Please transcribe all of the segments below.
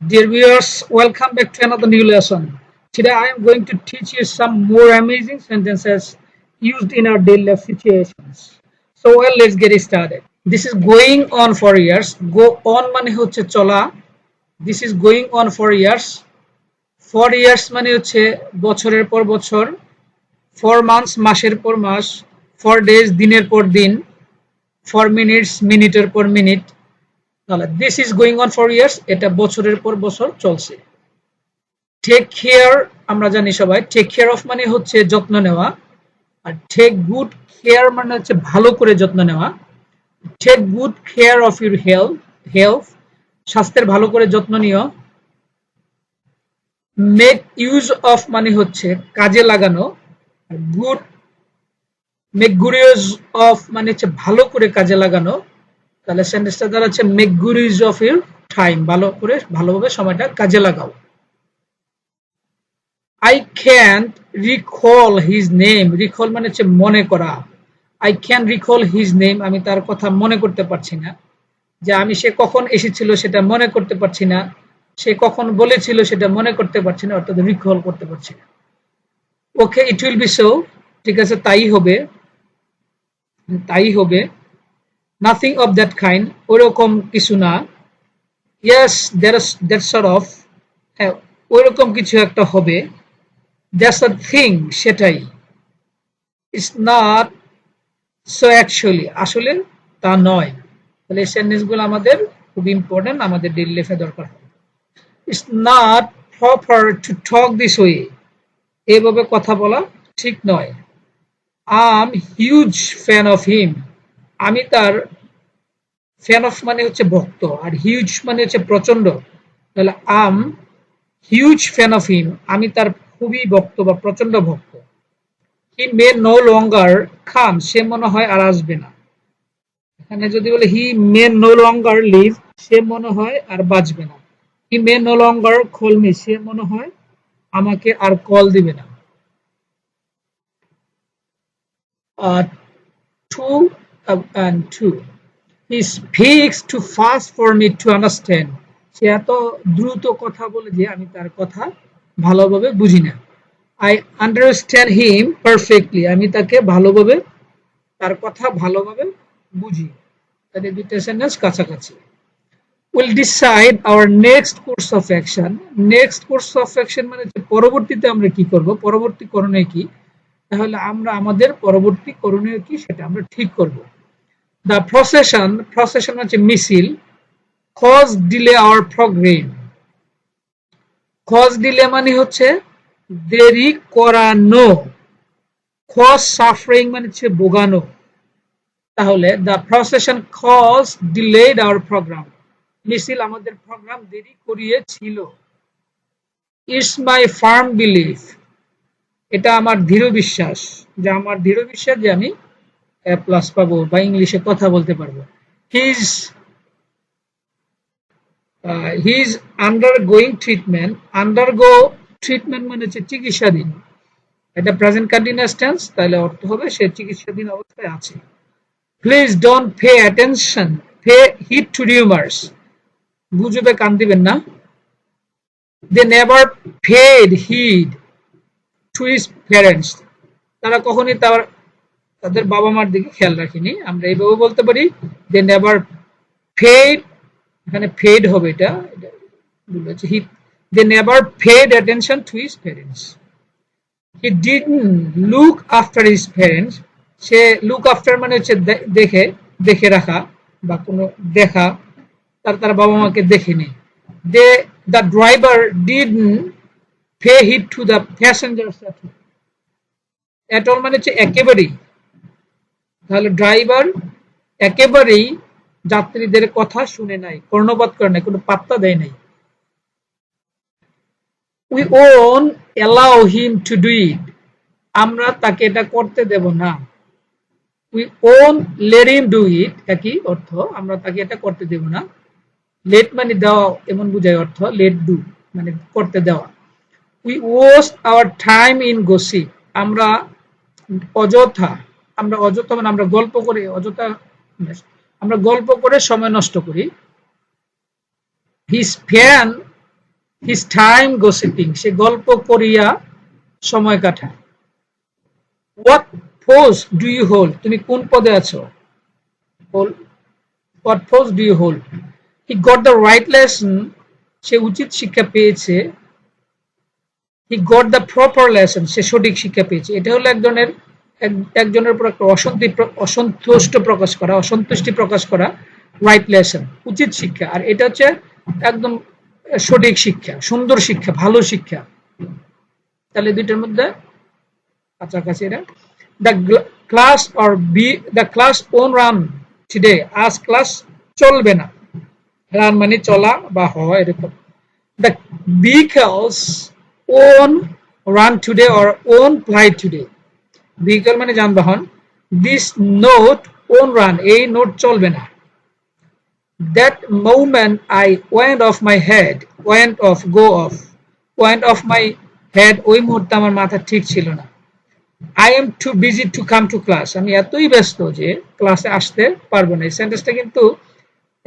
Dear viewers, welcome back to another new lesson. Today I am going to teach you some more amazing sentences used in our daily life situations. So let's get started. This is going on for years. Go on মানে হচ্ছে চলা. This is going on for years. For years মানে হচ্ছে বছরের পর বছর. For months মাসের পর মাস. For days দিনের পর দিন. For minutes মিনিটের পর মিনিট. তাহলে this is going on for years, এটা বছরের পর বছর চলছে। টেক কেয়ার আমরা জানি সবাই, টেক কেয়ার অফ মানে হচ্ছে যত্ন নেওয়া, আর টেক গুড কেয়ার মানে হচ্ছে ভালো করে যত্ন নেওয়া। Take good care of your health, স্বাস্থ্যের ভালো করে যত্ন নিও। মেক ইউজ অফ মানে হচ্ছে কাজে লাগানো, good make good use of মানে হচ্ছে ভালো করে কাজে লাগানো। তাহলে সেন্টেন্সটা দাঁড়াচ্ছে make good use of your time, ভালোভাবে সময়টা কাজে লাগাও। I can't recall his name. Recall মানে হচ্ছে মনে করা। I can't recall his name, আমি তার কথা মনে করতে পারছি না। যে সে কখন এসেছিল সেটা মনে করতে পারছি না, সে কখন বলেছিল সেটা মনে করতে পারছি না, অর্থাৎ রিকল করতে পারছি না। ওকে, ইট উইল বি সো, ঠিক আছে তাই হবে। নাথিং অফ দ্যাট কাইন্ড, ওরকম কিছু না। ইয়েস দ্যাট সর্ট অফ, হ্যাঁ ওইরকম কিছু একটা হবে। দ্যাটস আ থিং, সেটাই। ইটস নট সো অ্যাকচুয়ালি, আসলে তা নয়। তাহলে এই সেন্টেন্সগুলো আমাদের খুব ইম্পর্টেন্ট, আমাদের ডেইলি লাইফে দরকার হবে। It's not proper to talk this way, এভাবে কথা বলা ঠিক নয়। আম হিউজ ফ্যান অফ হিম, আমি তার ফ্যান অফ মানে হচ্ছে ভক্ত, আর হিউজ মানে হচ্ছে প্রচন্ড। তাহলে আম হিউজ ফ্যান অফ হিম, আমি তার খুবই ভক্ত বা প্রচন্ড ভক্ত। হি মে নো লঙ্গার কাম, সে মনে হয় আর আসবে না। এখানে যদি বলে হি মে নো লঙ্গার লিভ, সে মনে হয় আর বাঁচবে না। He may no longer call me, সে মনে হয় আমাকে আর কল দিবে না। Too and two, he speaks too fast for me to understand, সে এত দ্রুত কথা বলে যে আমি তার কথা ভালোভাবে বুঝি না। I understand him perfectly, আমি তার কথা ভালোভাবে বুঝি। তাহলে দুইটা সেন্টেন্স কাছাকাছি। We'll decide our next course of action. Next course of action মানে পরবর্তীতে আমরা কি করব, পরবর্তী করণীয় কি। তাহলে আমরা আমাদের পরবর্তী করণীয় কি সেটা আমরা ঠিক করব। The procession হচ্ছে মিছিল। Cause delay our program. Cause delay মানে হচ্ছে দেরি করানো। Cause suffering মানে হচ্ছে ভোগানো। তাহলে the procession caused delayed our program. মিছিল আমাদের প্রোগ্রাম দেরি করিয়েছিল। It's my firm belief, এটা আমার দৃঢ় বিশ্বাস, যে আমি A প্লাস পাবো বা ইংলিশে কথা বলতে পারবো। He's undergoing treatment. Undergo treatment মানে হচ্ছে চিকিৎসাধীন, এটা প্রেজেন্ট কন্টিনিউয়াস টেন্স, তাহলে অর্থ হবে সে চিকিৎসাধীন অবস্থায় আছে। Please don't pay attention, pay heed to rumors, গুজবে কান দিবেন না। They never paid heed to his parents, তারা কখনোই তাদের বাবা মার দিকে খেয়াল রাখেনি। আমরা এইভাবে বলতে পারি they never paid, এখানে paid হবে, এটা ভুল হচ্ছে। They never paid attention to his parents. He didn't look after his parents, say look after মানে হচ্ছে দেখে রাখা বা কোনো দেখা, তার বাবা মাকে দেখেনি। The driver didn't pay heed to the passengers at all মানে হচ্ছে একেবারেই। তাহলে ড্রাইভার একেবারেই যাত্রীদের কথা শুনে নাই, কর্ণপাত করে নাই, কোনো পাত্তা দেয় নাই। We won't allow him to do it, আমরা তাকে এটা করতে দেব না। We won't let him do it, একই অর্থ, আমরা তাকে এটা করতে দেব না। Let মানে দেওয়া এমন বোঝায় অর্থ, let do মানে করতে দেওয়া। We waste our time in gossip, আমরা অযথা মানে আমরা গল্প করে সময় নষ্ট করি। His fan his time gossiping, সে গল্প করিয়া সময় কাটায়। what post do you hold, তুমি কোন পদে আছো? what post do you hold? he got the right lesson, সে উচিত শিক্ষা পেয়েছে। he got the proper lesson, সে সঠিক শিক্ষা পেয়েছে। এটা হলো একজনের উপর একটা অসন্তুষ্টি প্রকাশ করা রাইট লেসন, উচিত শিক্ষা। আর এটা হচ্ছে একদম সঠিক শিক্ষা, সুন্দর শিক্ষা, ভালো শিক্ষা। তাহলে দুইটার মধ্যে কাছাকাছি এটা। The class won't run today, আজ ক্লাস চলবে না। রান মানে চলা বা হওয়া, এরকম। The vehicles won't run today or won't fly today, vehicle মানে যানবাহন। this note won't run, এই নোট চলবে না। that moment I went off my head, went off my head, ওই মুহূর্তে আমার মাথা ঠিক ছিল না। I am too busy to come to class, আমি এতই ব্যস্ত যে ক্লাসে আসতে পারবো না। এই সেন্টেন্সটা কিন্তু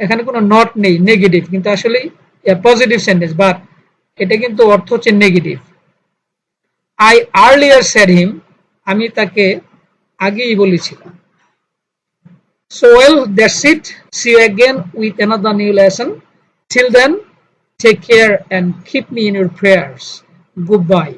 এখানে কোনো নট নেই, নেগেটিভ, কিন্তু আসলে পজিটিভ সেন্টেন্স, বাট এটা কিন্তু অর্থ হচ্ছে negative. I earlier said him, আমি তাকে আগেই বলেছিলাম। so well, that's it, see you again with another new lesson, till then take care and keep me in your prayers, goodbye.